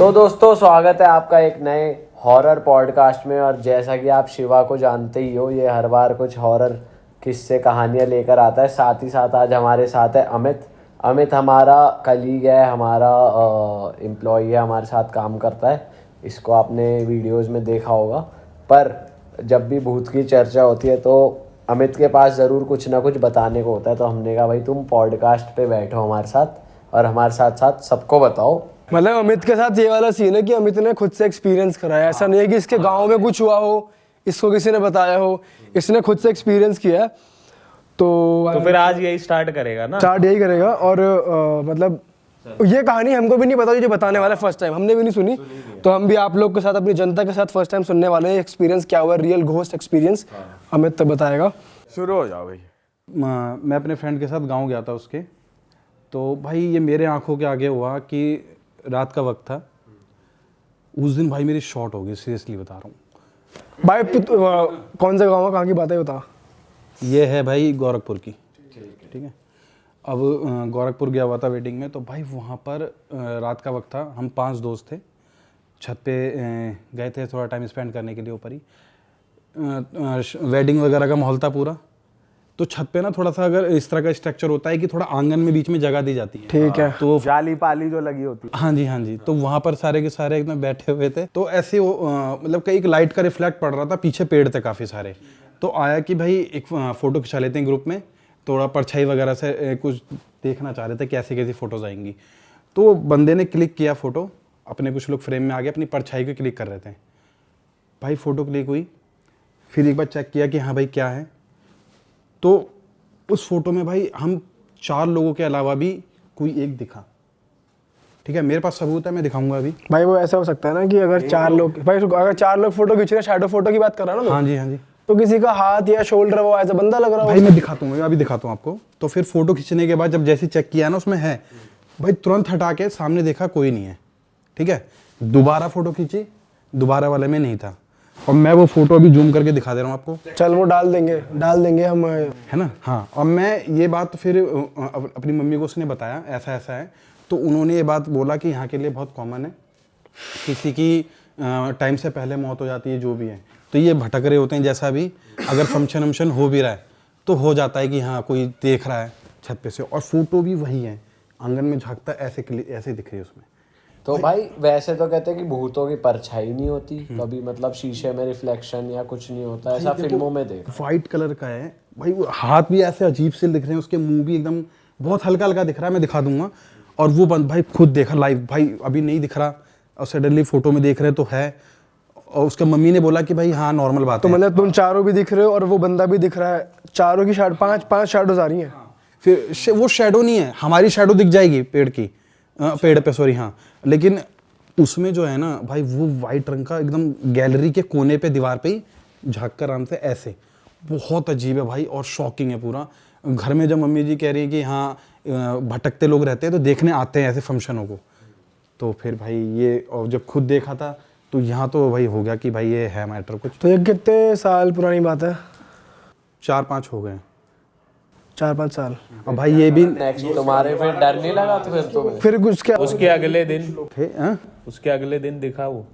तो दोस्तों स्वागत है आपका एक नए हॉरर पॉडकास्ट में। और जैसा कि आप शिवा को जानते ही हो, ये हर बार कुछ हॉरर किस्से कहानियाँ लेकर आता है। साथ ही साथ आज हमारे साथ है अमित हमारा कलीग है, हमारा एम्प्लॉई है, हमारे साथ काम करता है। इसको आपने वीडियोस में देखा होगा। पर जब भी भूत की चर्चा होती है तो अमित के पास ज़रूर कुछ ना कुछ बताने को होता है। तो हमने कहा भाई तुम पॉडकास्ट पे बैठो हमारे साथ और हमारे साथ साथ सबको बताओ। मतलब अमित के साथ ये वाला सीन है कि अमित ने खुद से एक्सपीरियंस कराया। ऐसा नहीं है कि इसके गांव में कुछ हुआ हो, इसको किसी ने बताया हो, इसने खुद से एक्सपीरियंस किया है। तो फिर आज यही स्टार्ट करेगा ना, स्टार्ट यही करेगा। और मतलब ये कहानी हमको भी नहीं पता, जो बताने वाला है फर्स्ट टाइम, हमने भी नहीं सुनी। तो हम भी आप लोग के साथ, अपनी जनता के साथ फर्स्ट टाइम सुनने वाले हैं। एक्सपीरियंस क्या हुआ, रियल घोस्ट एक्सपीरियंस अमित तब बताएगा। शुरू हो जाओ भाई। मैं अपने फ्रेंड के साथ गांव गया था उसके। तो भाई ये मेरे आंखों के आगे हुआ कि रात का वक्त था। उस दिन भाई मेरी शॉर्ट हो गई, सीरियसली बता रहा हूँ भाई। कौन सा गाँव है, कहाँ की बात है बता। ये है भाई गोरखपुर की, ठीक है। अब गोरखपुर गया हुआ था वेडिंग में। तो भाई वहाँ पर रात का वक्त था, हम 5 दोस्त थे। छत पे गए थे थोड़ा टाइम स्पेंड करने के लिए। ऊपर ही वेडिंग वगैरह का माहौल था पूरा। तो छत पे ना थोड़ा सा अगर इस तरह का स्ट्रक्चर होता है कि थोड़ा आंगन में बीच में जगह दी जाती है, ठीक है। तो जाली पाली जो लगी होती है। हाँ जी। तो वहाँ पर सारे के सारे एकदम बैठे हुए थे। तो ऐसे मतलब कई एक लाइट का रिफ्लेक्ट पड़ रहा था, पीछे पेड़ थे काफ़ी सारे। तो आया कि भाई एक फ़ोटो खिंचा लेते हैं ग्रुप में, थोड़ा परछाई वगैरह से कुछ देखना चाह रहे थे कैसे कैसी फ़ोटोज़ आएंगी। तो बंदे ने क्लिक किया फ़ोटो, अपने कुछ लोग फ्रेम में आ गए, अपनी परछाई को क्लिक कर रहे थे। भाई फ़ोटो क्लिक हुई, फिर एक बार चेक किया कि हाँ भाई क्या है। तो उस फोटो में भाई हम 4 लोगों के अलावा भी कोई एक दिखा। ठीक है, मेरे पास सबूत है, मैं दिखाऊंगा अभी। भाई वो ऐसा हो सकता है ना कि अगर 4 लोग, भाई अगर 4 लोग फोटो खींच रहे हैं, शैडो फोटो की बात कर रहा है ना। हाँ जी। तो किसी का हाथ या शोल्डर वो ऐसा बंदा लग रहा है भाई मैं दिखाता हूँ, अभी दिखाता हूँ आपको। तो फिर फोटो खींचने के बाद जब जैसे चेक किया ना उसमें है, भाई तुरंत हटा के सामने देखा कोई नहीं है। ठीक है, दोबारा फोटो खींची, दोबारा वाले में नहीं था। और मैं वो फोटो अभी जूम करके दिखा दे रहा हूँ आपको। चल वो डाल देंगे हम, है ना। हाँ, और मैं ये बात फिर अपनी मम्मी को उसने बताया ऐसा ऐसा है। तो उन्होंने ये बात बोला कि यहाँ के लिए बहुत कॉमन है, किसी की टाइम से पहले मौत हो जाती है, जो भी है। तो ये भटक रहे होते हैं, जैसा भी अगर फंक्शन वंक्शन हो भी रहा है तो हो जाता है कि हाँ कोई देख रहा है छत पे से। और फोटो भी वही है, आंगन में झांकता ऐसे दिख रही है उसमें। तो भाई वैसे तो कहते हैं कि भूतों की परछाई नहीं होती कभी, मतलब शीशे में रिफ्लेक्शन या कुछ नहीं होता, ऐसा फिल्मों में देख। वाइट कलर का है भाई, वो हाथ भी ऐसे अजीब से दिख रहे हैं, उसके मुंह भी एकदम बहुत हल्का हल्का दिख रहा है, मैं दिखा दूंगा। और वो बंद भाई खुद देखा लाइव, भाई अभी नहीं दिख रहा और सडनली फोटो में देख रहे तो है। और उसका मम्मी ने बोला कि भाई हाँ नॉर्मल बात तो है। मतलब तुम चारों भी दिख रहे हो और वो बंदा भी दिख रहा है, चारों की पांच शैडोज आ रही हैं। फिर वो शैडो नहीं है, हमारी शैडो दिख जाएगी पेड़ की, पेड़ पे सॉरी, हाँ। लेकिन उसमें जो है ना भाई, वो वाइट रंग का एकदम गैलरी के कोने पे दीवार पे ही झाँक कर आराम से ऐसे, बहुत अजीब है भाई और शॉकिंग है पूरा। घर में जब मम्मी जी कह रही है कि हाँ भटकते लोग रहते हैं तो देखने आते हैं ऐसे फंक्शनों को, तो फिर भाई ये, और जब खुद देखा था तो यहाँ तो भाई हो गया कि भाई ये है मैटर कुछ। तो ये कितने साल पुरानी बात है? 4-5 हो गए, 4-5 साल। और भाई ये भी नेक्स्ट तुम्हारे फिर डर नहीं लगा तो फिर तुम्हें? फिर उसके अगले दिन थे। उसके अगले दिन दिखा वो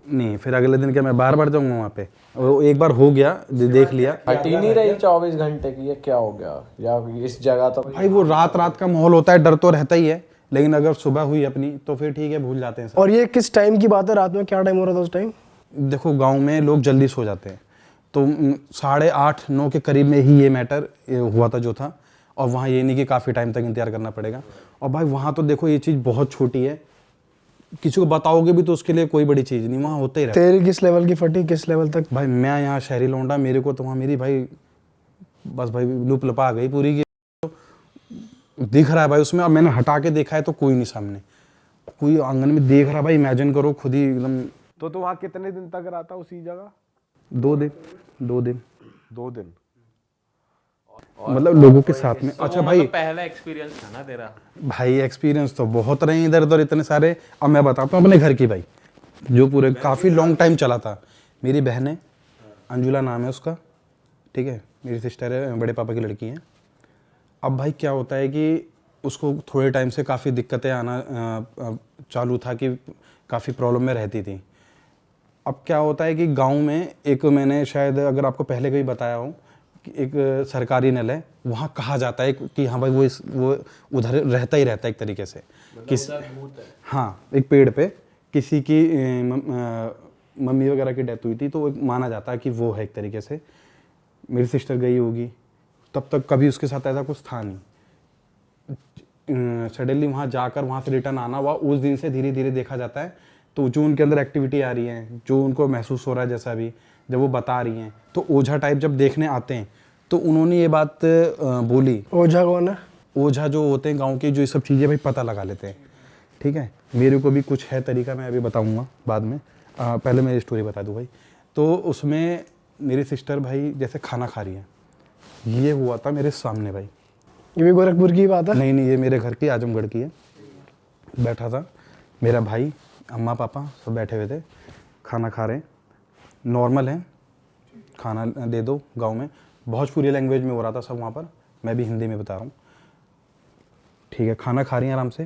नहीं, फिर अगले दिन क्या मैं बार बार जाऊंगा वहाँ पे? वो एक बार हो गया, देख लिया। हटी नहीं रही 24 घंटे की, ये क्या हो गया? या इस जगह तो भाई वो रात का माहौल होता है, डर तो रहता ही है, लेकिन अगर सुबह हुई अपनी तो फिर ठीक है, भूल जाते हैं सब। और ये किस टाइम की बात है? रात में क्या टाइम हो रहा था उस टाइम? देखो गांव में लोग जल्दी सो जाते हैं, तो 8:30-9 के करीब में ही ये मैटर हुआ था जो था। और वहाँ ये नहीं कि काफ़ी टाइम तक इंतजार करना पड़ेगा। और भाई वहाँ तो देखो ये चीज़ बहुत छोटी है, किसी को बताओगे भी तो उसके लिए कोई बड़ी चीज़ नहीं, वहाँ होते ही रहता है। तेरी किस लेवल की फटी, किस लेवल तक? भाई मैं यहाँ शहरी लौंडा, मेरे को तो वहाँ मेरी भाई बस भाई लुप लपा गई पूरी की। दिख रहा है भाई उसमें, अब मैंने हटा के देखा है तो कोई नहीं सामने, कोई आंगन में देख रहा। भाई इमेजिन करो खुद ही एकदम। तो वहाँ कितने दिन तक रहा था उसी जगह? 2 दिन। 2 दिन मतलब लोगों के साथ में। अच्छा भाई पहला एक्सपीरियंस था ना तेरा? भाई एक्सपीरियंस तो बहुत रहे इधर उधर इतने सारे। अब मैं बताता हूँ अपने घर की भाई, जो पूरे काफ़ी लॉन्ग टाइम चला था। मेरी बहन है, अंजुला नाम है उसका, ठीक है, मेरी सिस्टर है, बड़े पापा की लड़की है। अब भाई क्या होता है कि उसको थोड़े टाइम से काफ़ी दिक्कतें आना चालू था कि काफ़ी प्रॉब्लम में रहती थी। अब क्या होता है कि गांव में एक, मैंने शायद अगर आपको पहले कभी बताया हो कि एक सरकारी नल है, वहाँ कहा जाता है कि हाँ भाई वो उधर रहता ही रहता है एक तरीके से। किस हाँ, एक पेड़ पे किसी की मम्मी वगैरह की डेथ हुई थी, तो माना जाता है कि वो है एक तरीके से। मेरी सिस्टर गई होगी, तब तक कभी उसके साथ ऐसा कुछ था नहीं। सडनली वहाँ जाकर वहाँ से रिटर्न आना हुआ, उस दिन से धीरे धीरे देखा जाता है तो जो उनके अंदर एक्टिविटी आ रही है, जो उनको महसूस हो रहा है, जैसा भी जब वो बता रही हैं, तो ओझा टाइप जब देखने आते हैं तो उन्होंने ये बात बोली। ओझा कौन है? ओझा जो होते हैं गांव के, जो ये सब चीज़ें भाई पता लगा लेते हैं। ठीक है, मेरे को भी कुछ है तरीका, मैं अभी बताऊंगा बाद में। पहले मैं स्टोरी बता दूं भाई। तो उसमें मेरी सिस्टर भाई जैसे खाना खा रही है, ये हुआ था मेरे सामने भाई। ये भी गोरखपुर की बात है? नहीं नहीं, ये मेरे घर की, आजमगढ़ की है। बैठा था मेरा भाई, अम्मा पापा सब बैठे हुए थे, खाना खा रहे हैं, नॉर्मल है, खाना दे दो। गांव में भोजपुरी लैंग्वेज में हो रहा था सब वहाँ पर, मैं भी हिंदी में बता रहा हूँ। ठीक है, खाना खा रही हैं आराम से।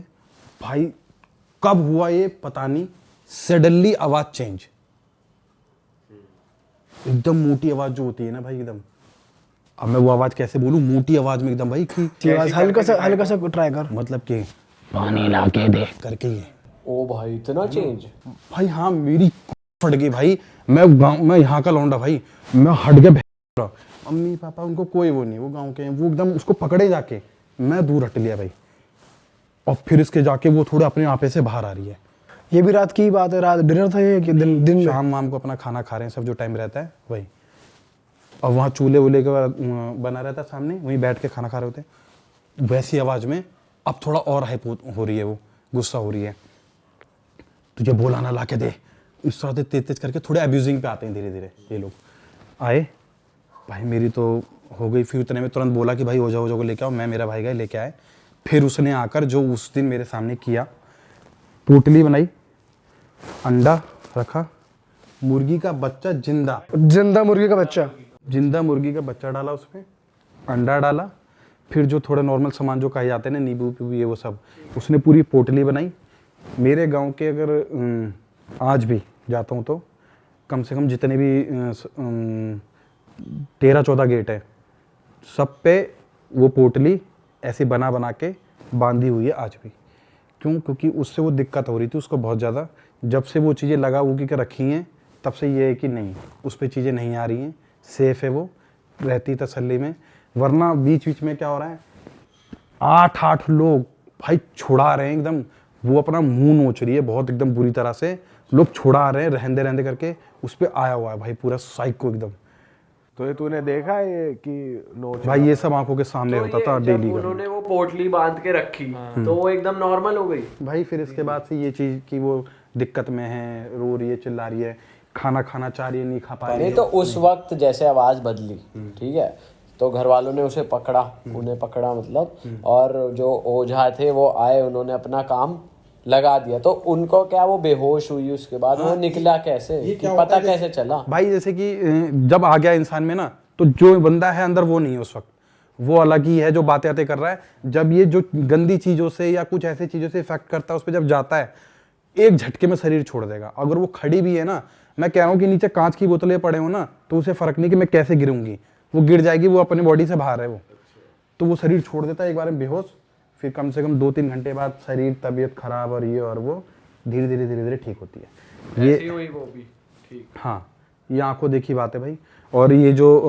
भाई कब हुआ ये पता नहीं, सडनली आवाज़ चेंज, एकदम मोटी आवाज़ जो होती है ना भाई, एकदम। अब मैं वो आवाज़ कैसे बोलूँ, मोटी आवाज़ में एकदम भाई कि आवाज हल्का सा ट्राई कर। मतलब कि पानी ला के दे करके ये। ओ भाई इतना चेंज? भाई हाँ, मेरी फट गई भाई। मैं यहाँ का लौंडा भाई, मैं हट गया। मम्मी पापा उनको कोई वो नहीं, वो गांव के हैं, वो एकदम उसको पकड़े जाके, मैं दूर हट लिया भाई। और फिर इसके जाके वो थोड़े अपने आपे से बाहर आ रही है। ये भी रात की बात है? रात डिनर था ये कि दिन में? शाम वाम को अपना खाना खा रहे हैं सब, जो टाइम रहता है वही। और वहाँ चूल्हे वूल्हे के बना रहता है सामने, वहीं बैठ के खाना खा रहे होते हैं। वैसी आवाज़ में अब थोड़ा और हाइप हो रही है, वो गुस्सा हो रही है। तुझे बोला ना ला के दे, इस तरह से तेज तेज करके थोड़े अब्यूजिंग पे आते हैं धीरे धीरे ये लोग। आए भाई, मेरी तो हो गई। फिर उतने में तुरंत बोला कि भाई ओझा को लेके आओ। मैं, मेरा भाई गए लेके आए। फिर उसने आकर जो उस दिन मेरे सामने किया, पोटली बनाई, अंडा रखा, मुर्गी का बच्चा जिंदा मुर्गी का बच्चा, जिंदा मुर्गी का बच्चा डाला उसमें, अंडा डाला। फिर जो थोड़ा नॉर्मल सामान जो कहे जाते हैं ना, नींबू पीबू ये वो सब, उसने पूरी पोटली बनाई। मेरे गांव के अगर आज भी जाता हूँ तो कम से कम जितने भी 13-14 गेट है, सब पे वो पोटली ऐसे बना के बांधी हुई है आज भी। क्यों? क्योंकि उससे वो दिक्कत हो रही थी उसको बहुत ज़्यादा। जब से वो चीज़ें लगा उगी के रखी हैं, तब से ये है कि नहीं, उस पर चीज़ें नहीं आ रही हैं, सेफ़ है, वो रहती तसल्ली में। वरना बीच बीच में क्या हो रहा है, 8 लोग भाई छुड़ा रहे हैं एकदम। वो अपना मुंह नोच रही है बहुत एकदम बुरी तरह से, लोग छुड़ा रहे हैं रहने करके। उस पर आया हुआ है भाई पूरा साइको एकदम। तो ये तूने देखा है ये कि नोच? भाई ये सब आंखों के सामने तो होता ये था जब डेली का। उन्होंने वो पोटली बांध के रखी तो वो एकदम नॉर्मल हो गई भाई फिर इसके बाद से ये चीज़ कि वो दिक्कत में है, रो रही है, चिल्ला रही है, खाना चाह रही है, नहीं खा पा रही नहीं। है। तो उस वक्त जैसे आवाज बदली, ठीक है, तो घर वालों ने उसे पकड़ा, उन्हें पकड़ा मतलब, और जो ओझा थे वो आए, उन्होंने अपना काम लगा दिया। तो उनको क्या वो बेहोश हुई, उसके बाद वो निकला कैसे, कि पता कैसे चला? भाई जैसे कि जब आ गया इंसान में ना, तो जो बंदा है अंदर वो नहीं है उस वक्त, वो अलग ही है जो बातें कर रहा है। जब ये जो गंदी चीज़ों से या कुछ ऐसी चीज़ों से इफेक्ट करता है, उस पर जब जाता है, एक झटके में शरीर छोड़ देगा। अगर वो खड़ी भी है ना, मैं कह रहा हूँ कि नीचे कांच की बोतलें पड़े हो ना, तो उसे फर्क नहीं कि मैं कैसे गिरूंगी, वो गिर जाएगी, वो अपनी बॉडी से बाहर है वो, तो वो शरीर छोड़ देता है एक बार में बेहोश। फिर कम से कम 2-3 घंटे बाद शरीर, तबीयत खराब और ये और वो धीरे धीरे ठीक होती है। ये हुई वो भी ठीक। हाँ, ये आंखों देखी बात है भाई। और ये जो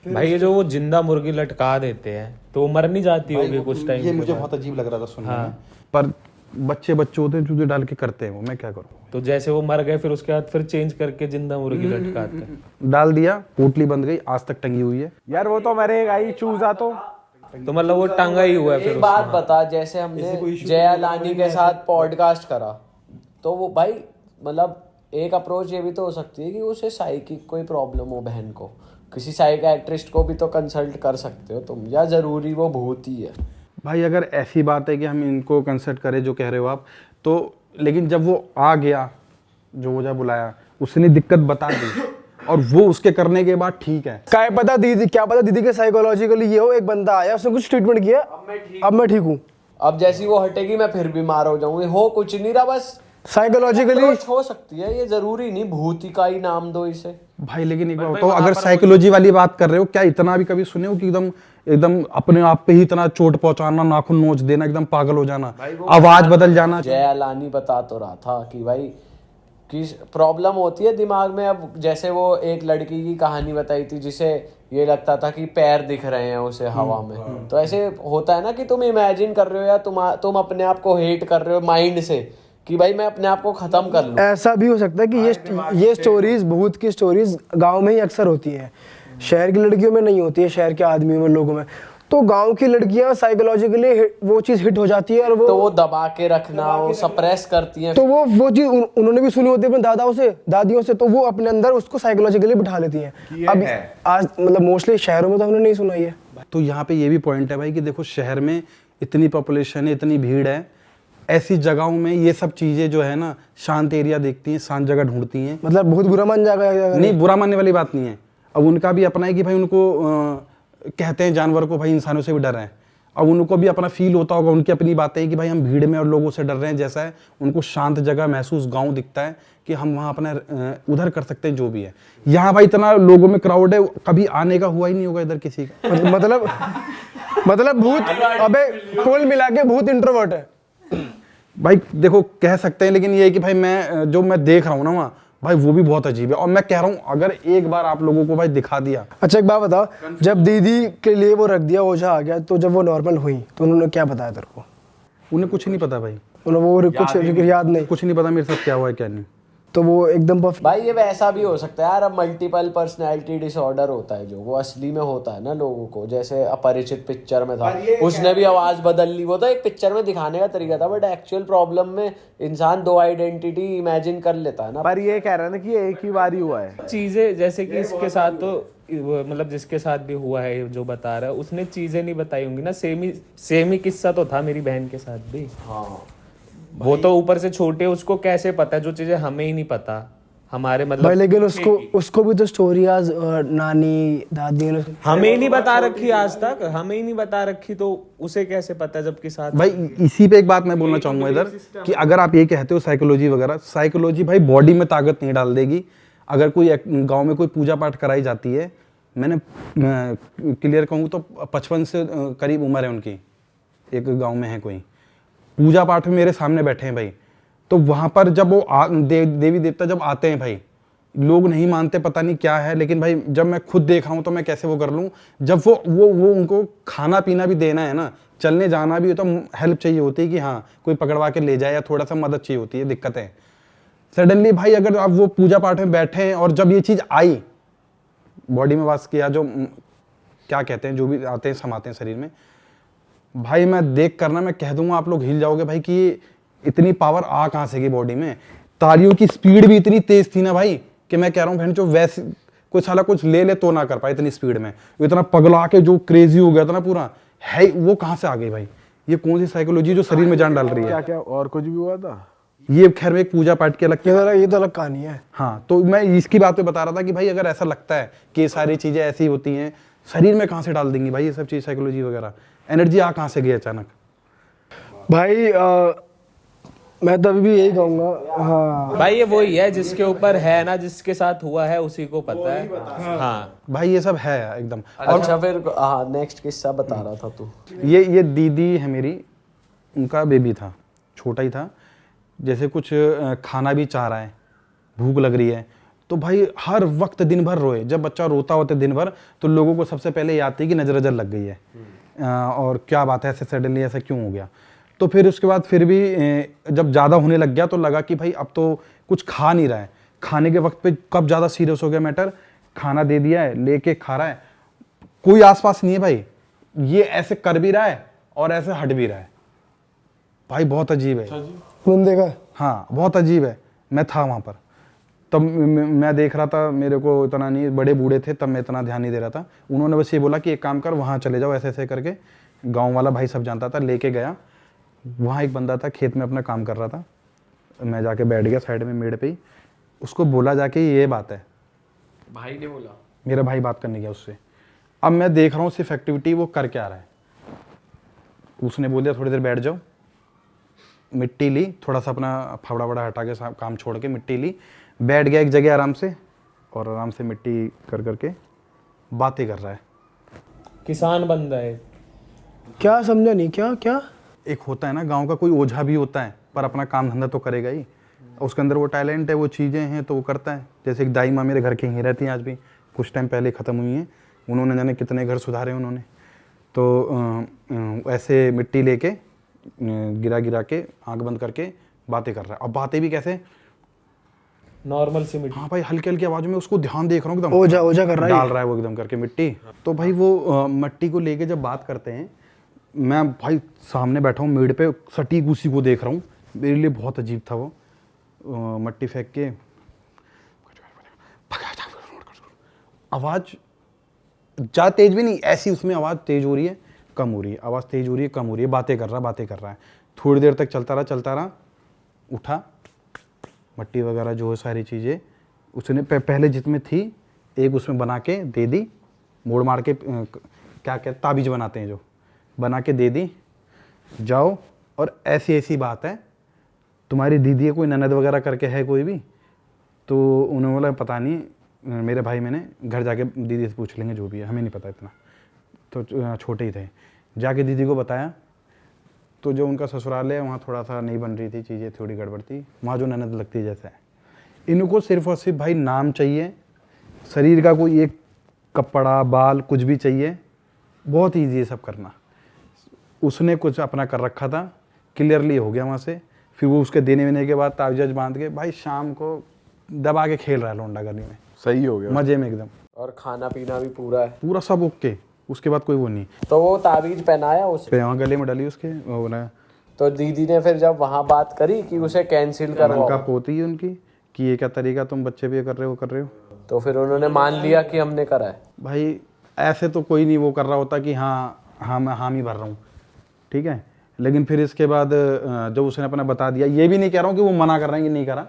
भाई ये जो वो जिंदा मुर्गी लटका देते हैं तो वो मर नहीं जाती होगी कुछ टाइम? ये मुझे बहुत अजीब लग रहा था सुनने में, पर बच्चे होते हैं जो डाल के करते हैं वो, मैं क्या करूँ। तो जैसे वो मर गए, फिर उसके बाद फिर चेंज करके जिंदा मुर्गी लटकाते हैं। डाल दिया, पोटली बंद गई, आज तक टंगी हुई है। यार वो तो मरेगा ही, चूजा तो मतलब वो टांगा ही हुआ है। फिर एक बात बता, जैसे हमने जया लानी के साथ पॉडकास्ट करा, तो वो भाई मतलब एक अप्रोच ये भी तो हो सकती है कि उसे साइकिक कोई प्रॉब्लम हो बहन को, किसी साइकियाट्रिस्ट को भी तो कंसल्ट कर सकते हो तुम, या जरूरी वो भूत ही है? भाई अगर ऐसी बात है कि हम इनको कंसल्ट करें जो कह रहे हो आप, तो लेकिन जब वो आ गया, जो ओझा बुलाया, उसने दिक्कत बता दी और वो उसके करने के बाद ठीक है। क्या पता दीदी के साइकोलॉजिकली ये हो, एक बंदा आया, उसने कुछ ट्रीटमेंट किया, अब मैं ठीक हूँ। अब जैसी वो हटेगी मैं फिर बीमार हो जाऊंगी, हो कुछ नहीं रहा, बस साइकोलॉजिकली Approach हो सकती है, ये जरूरी नहीं भूत का ही नाम दो इसे। भाई लेकिन एक बात तो अगर साइकोलॉजी वाली बात कर रहे हो, क्या इतना भी कभी सुने हो कि एकदम एकदम अपने आप पे ही इतना चोट पहुंचाना, नाखून नोच देना, एकदम पागल हो जाना, आवाज बदल जाना? जय अलानी बता तो रहा था कि भाई कि प्रॉब्लम होती है दिमाग में। अब जैसे वो एक लड़की की कहानी बताई थी जिसे ये लगता था कि पैर दिख रहे हैं उसे हवा में, तो ऐसे होता है ना कि तुम इमेजिन कर रहे हो या तुम अपने आप को हेट कर रहे हो माइंड से कि भाई मैं अपने आप को खत्म कर लूं। ऐसा भी हो सकता है कि ये स्टोरीज, भूत की स्टोरीज गांव में ही अक्सर होती हैं, शहर की लड़कियों में नहीं होती है, शहर के आदमियों में, लोगों में। तो गांव की लड़कियां साइकोलॉजिकली वो चीज हिट हो जाती है और तो वो दबा के रखना, वो सप्रेस करती हैं। तो वो चीज उन्होंने भी सुनी होती है अपने दादाओं से, दादियों से, तो वो अपने अंदर उसको साइकोलॉजिकली बिठा लेती हैं। अब आज मतलब मोस्टली शहरों में तो हमने नहीं सुना है। तो यहाँ पे ये भी पॉइंट है भाई कि देखो शहर में इतनी पॉपुलेशन है, इतनी भीड़ है, ऐसी जगहों में ये सब चीजें जो है ना, शांत एरिया देखती हैं, शांत जगह ढूंढती हैं। मतलब बहुत बुरा मान जाएगा? नहीं, बुरा मानने वाली बात नहीं है। अब उनका भी अपना है कि भाई उनको कहते हैं जानवर को भाई इंसानों से भी डर है। अब उनको भी अपना फील होता होगा, उनकी अपनी बातें हैं कि भाई हम भीड़ में और लोगों से डर रहे हैं, जैसा है उनको शांत जगह महसूस गांव दिखता है कि हम वहाँ अपना उधर कर सकते हैं जो भी है। यहाँ भाई इतना लोगों में क्राउड है, कभी आने का हुआ ही नहीं होगा इधर किसी का। मतलब भूत, अबे कुल मिला के भूत इंट्रोवर्ट है भाई देखो कह सकते हैं, लेकिन ये है कि भाई मैं जो मैं देख रहा हूँ ना वहाँ, भाई वो भी बहुत अजीब है। और मैं कह रहा हूँ अगर एक बार आप लोगों को भाई दिखा दिया। अच्छा एक बात बताओ, जब दीदी के लिए वो रख दिया, ओझा आ गया, तो जब वो नॉर्मल हुई तो उन्होंने क्या बताया तेरे को? उन्हें कुछ नहीं पता भाई, उन्हें वो कुछ याद नहीं, कुछ नहीं पता मेरे साथ क्या हुआ है क्या नहीं। तो वो एकदम भाई ये वैसा भी हो सकता है यार, अब मल्टीपल पर्सनैलिटी डिसऑर्डर होता है जो वो असली में होता है ना लोगों को, जैसे अपरिचित पिक्चर में था, उसने भी आवाज बदल ली, वो तो एक पिक्चर में दिखाने का तरीका था, बट एक्चुअल प्रॉब्लम में इंसान दो आइडेंटिटी इमेजिन कर लेता है ना। पर ये कह रहा है ना कि ये एक ही बार ही हुआ है चीजें, जैसे कि इसके साथ तो मतलब जिसके साथ भी हुआ है जो बता रहा है उसने चीजें नहीं बताई होंगी ना, सेम ही किस्सा तो था मेरी बहन के साथ भी। हाँ वो तो ऊपर से छोटे, उसको कैसे पता जो चीजें हमें ही नहीं पता हमारे मतलब भाई, लेकिन उसको भी तो स्टोरी आज नानी दादी ने हमें ही नहीं बता रखी, आज तक हमें ही नहीं बता रखी, तो उसे कैसे पता जबकि साथ भाई इसी पे एक बात मैं बोलना चाहूंगा इधर कि अगर आप ये कहते हो साइकोलॉजी वगैरह, साइकोलॉजी भाई बॉडी में ताकत नहीं डाल देगी। अगर कोई गांव में कोई पूजा पाठ कराई जाती है, मैंने क्लियर कहूँ तो 55 से करीब उम्र है उनकी, एक गाँव में है कोई, पूजा पाठ में मेरे सामने बैठे हैं भाई, तो वहां पर जब वो देवी देवता जब आते हैं भाई, लोग नहीं मानते, पता नहीं क्या है, लेकिन भाई जब मैं खुद देख रहा हूं तो मैं कैसे वो कर लूं। जब वो उनको खाना पीना भी देना है ना, चलने जाना भी हो, तो हेल्प चाहिए होती है कि हाँ कोई पकड़वा के ले जाए या थोड़ा सा मदद चाहिए होती है, दिक्कतें। सडनली भाई अगर आप वो पूजा पाठ में बैठे हैं और जब ये चीज आई, बॉडी में वास किया, जो क्या कहते हैं, जो भी आते हैं समाते हैं शरीर में, भाई मैं देख करना मैं कह दूंगा आप लोग हिल जाओगे भाई कि इतनी पावर आ कहां से गई बॉडी में। तालियों की स्पीड भी इतनी तेज थी ना भाई कि मैं कह रहा हूँ बहन जो वैसे कोई साला कुछ ले तो ना कर पाए इतनी स्पीड में, इतना पगला के जो क्रेजी हो गया था ना पूरा, है वो कहां से आ गई भाई? ये कौन सी साइकोलॉजी जो शरीर में जान डाल रही है? क्या क्या और कुछ भी हुआ था? ये खैर में एक पूजा पाठ की अलग, ये तो अलग कहानी है। हाँ, तो मैं इसकी बात पे बता रहा था कि भाई अगर ऐसा लगता है कि ये सारी चीजें ऐसी होती हैं, शरीर में कहां से डाल देंगी भाई ये सब चीज, साइकोलॉजी वगैरह, एनर्जी आ कहां से गई अचानक? भाई मैं तो अभी भी यही कहूंगा, हाँ भाई ये वही है जिसके ऊपर है ना, जिसके साथ हुआ है उसी को पता है। हाँ भाई ये सब है एकदम। अच्छा फिर हाँ नेक्स्ट किस्सा बता रहा था तू। ये दीदी है मेरी, उनका बेबी था, छोटा ही था, जैसे कुछ खाना भी चाह रहा है, भूख लग रही है, तो भाई हर वक्त दिन भर रोए। जब बच्चा रोता होता है दिन भर तो लोगों को सबसे पहले ये आती है कि नजर लग गई है, और क्या बात है, ऐसे सडनली ऐसा क्यों हो गया। तो फिर उसके बाद फिर भी जब ज़्यादा होने लग गया तो लगा कि भाई अब तो कुछ खा नहीं रहा है। खाने के वक्त पे कब ज़्यादा सीरियस हो गया मैटर, खाना दे दिया है, लेके खा रहा है, कोई आसपास नहीं है भाई, ये ऐसे कर भी रहा है और ऐसे हट भी रहा है। भाई बहुत अजीब है। तुम देखा? हाँ बहुत अजीब है। मैं था वहाँ पर तब, मैं देख रहा था, मेरे को इतना नहीं, बड़े बूढ़े थे तब मैं इतना ध्यान नहीं दे रहा था। उन्होंने बस ये बोला कि एक काम कर, वहाँ चले जाओ, ऐसे ऐसे करके। गाँव वाला भाई सब जानता था, लेके गया। वहाँ एक बंदा था खेत में अपना काम कर रहा था, मैं जाके बैठ गया साइड में मेड़ पे ही, उसको बोला जाके ये बात है, भाई ने बोला, मेरा भाई बात करने गया उससे। अब मैं देख रहा हूँ सिर्फ एक्टिविटी वो कर क्या रहा है। उसने बोल दिया थोड़ी देर बैठ जाओ, मिट्टी ली, थोड़ा सा अपना फावड़ा वड़ा हटा के काम छोड़ के मिट्टी ली, बैठ गया एक जगह आराम से और आराम से मिट्टी कर करके बातें कर रहा है। किसान बंदा है। क्या समझा नहीं, क्या क्या? एक होता है ना गांव का कोई ओझा भी होता है पर अपना काम धंधा तो करेगा ही, उसके अंदर वो टैलेंट है, वो चीज़ें हैं तो वो करता है। जैसे एक दाई माँ मेरे घर के ही रहती हैं आज भी, कुछ टाइम पहले ख़त्म हुई हैं, उन्होंने जाने कितने घर सुधारे उन्होंने। तो ऐसे मिट्टी लेके गिरा गिरा के आंख बंद करके बातें कर रहा है। अब बातें भी कैसे, नॉर्मल सी मिट्टी। हाँ भाई हल्की हल्की आवाज़ में उसको ध्यान देख रहा हूँ एकदम, ओझा ओझा कर रहा है, डाल रहा है वो एकदम करके मिट्टी। तो भाई वो मिट्टी को लेके जब बात करते हैं, मैं भाई सामने बैठा हूँ मेड़ पे, सटीक उसी को देख रहा हूँ। मेरे लिए बहुत अजीब था वो, मिट्टी फेंक के आवाज़ ज़्यादा तेज भी नहीं, ऐसी उसमें आवाज़ तेज हो रही है, कम हो रही है, आवाज़ तेज हो रही है, कम हो रही है, बातें कर रहा है। थोड़ी देर तक चलता रहा, उठा, मिट्टी वगैरह जो है सारी चीज़ें उसने पहले जितने थी एक उसमें बना के दे दी, मोड़ मार के क्या कहते ताबीज़ बनाते हैं जो, बना के दे दी, जाओ। और ऐसी ऐसी बात है, तुम्हारी दीदी है कोई ननद वगैरह करके है कोई भी? तो उन्होंने बोला पता नहीं, मेरे भाई मैंने घर जाके दीदी से पूछ लेंगे जो भी है, हमें नहीं पता इतना, तो छोटे ही थे। जाके दीदी को बताया तो जो उनका ससुराल है वहाँ थोड़ा सा नहीं बन रही थी चीज़ें, थोड़ी गड़बड़ थी, वहाँ जो ननद लगती है जैसा है। इनको सिर्फ और सिर्फ भाई नाम चाहिए, शरीर का कोई एक कपड़ा बाल कुछ भी चाहिए, बहुत ईजी है सब करना। उसने कुछ अपना कर रखा था, क्लियरली हो गया वहाँ से। फिर वो उसके देने वेने के बाद ताबीज़ बांध के भाई शाम को दबा के खेल रहा है लौंडा गर्मी में, सही हो गया। मजे में एकदम, और खाना पीना भी पूरा है, पूरा सब ओके। उसके बाद कोई वो नहीं, तो वो ताबीज पहनाया उसे, वहाँ गले में डाली उसके वो ना, तो दीदी ने फिर जब वहाँ बात करी कि उसे कैंसिल उनका करवाओ, पोती है उनकी कि ये क्या तरीका, तुम बच्चे भी ये कर रहे हो। तो फिर उन्होंने मान लिया कि हमने करा है। भाई ऐसे तो कोई नहीं वो कर रहा होता कि हाँ मैं हामी भर रहा हूँ, ठीक है। लेकिन फिर इसके बाद जब उसने अपना बता दिया, ये भी नहीं कह रहा हूँ कि वो मना कर रहे हैं कि नहीं करा,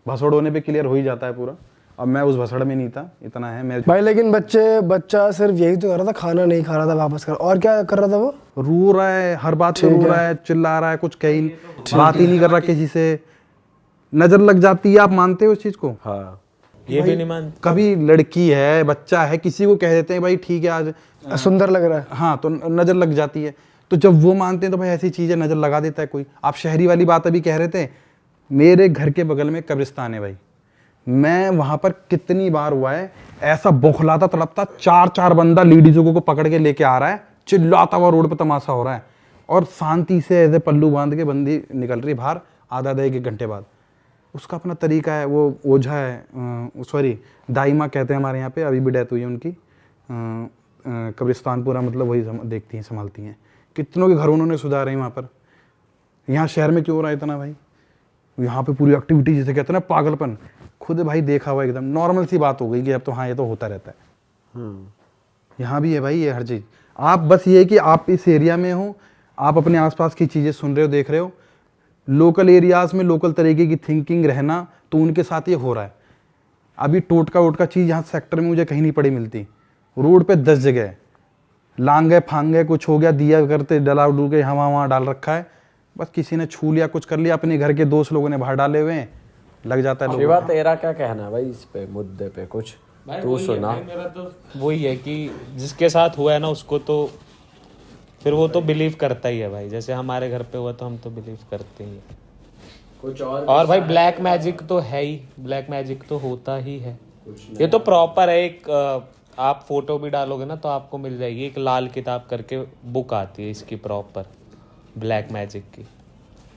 भसड़ होने पे क्लियर हो ही जाता है पूरा। अब मैं उस भसड़ में नहीं था, इतना है मैं भाई। लेकिन बच्चा सिर्फ यही तो कर रहा था, खाना नहीं खा रहा था वापस कर, और क्या कर रहा था वो? रो रहा है, हर बात पे रो रहा है, चिल्ला रहा है, कुछ कहीं बात ही नहीं कर रहा किसी से, नजर लग जाती है। आप मानते हो इस चीज को? हाँ ये भी नहीं मानते। कभी लड़की है बच्चा है किसी को कह देते हैं भाई ठीक है आज सुंदर लग रहा है, हाँ, तो नजर लग जाती है। तो जब वो मानते हैं तो भाई ऐसी चीजें नजर लगा देता है कोई। आप शहरी वाली बात अभी कह रहे थे, मेरे घर के बगल में कब्रिस्तान है भाई, मैं वहां पर कितनी बार हुआ है, ऐसा बौखलाता तड़पता 4-4 बंदा लेडीजों को पकड़ के लेके आ रहा है, चिल्लाता हुआ रोड पे तमाशा हो रहा है, और शांति से ऐसे पल्लू बांध के बंदी निकल रही बाहर आधा 1 घंटे बाद। उसका अपना तरीका है, वो ओझा है, सॉरी दाई माँ कहते हैं हमारे यहाँ पे, अभी भी डेथ हुई है उनकी। कब्रिस्तान पूरा मतलब वही देखती हैं, संभालती हैं। कितनों के घर उन्होंने सुधारे हैं वहाँ पर। यहाँ शहर में क्यों हो रहा है इतना भाई? यहाँ पे पूरी एक्टिविटी जिसे कहते हैं ना पागलपन, खुद भाई देखा हुआ एकदम नॉर्मल सी बात हो गई कि अब तो हाँ ये तो होता रहता है। यहाँ भी है भाई ये हर चीज़। आप बस ये कि आप इस एरिया में हो, आप अपने आसपास की चीज़ें सुन रहे हो, देख रहे हो, लोकल एरियाज़ में लोकल तरीके की थिंकिंग रहना, तो उनके साथ ये हो रहा है। अभी टोटका वोटका चीज़ यहाँ सेक्टर में मुझे कहीं नहीं पड़ी मिलती, रोड पे 10 जगह है, लांग गए फांग गए, कुछ हो गया दिया करते डला डूल के यहाँ वहाँ डाल रखा है, बस किसी ने छू लिया कुछ कर लिया, अपने घर के दोस्त लोगों ने बाहर डाले हुए हैं, लग जाता है लोगों शिवा को। तेरा क्या कहना है भाई इस पे मुद्दे पे, कुछ तू सुना। मेरा तो वही है कि जिसके साथ हुआ है ना उसको तो फिर वो तो बिलीव करता ही है भाई। जैसे हमारे घर पे हुआ तो हम तो बिलीव करते ही हैं। कुछ और भाई ब्लैक मैजिक तो है ही, ब्लैक मैजिक तो होता ही है। ये तो प्रॉपर है। एक आप फोटो भी डालोगे ना तो आपको मिल जाएगी, एक लाल किताब करके बुक आती है इसकी प्रॉपर ब्लैक मैजिक की।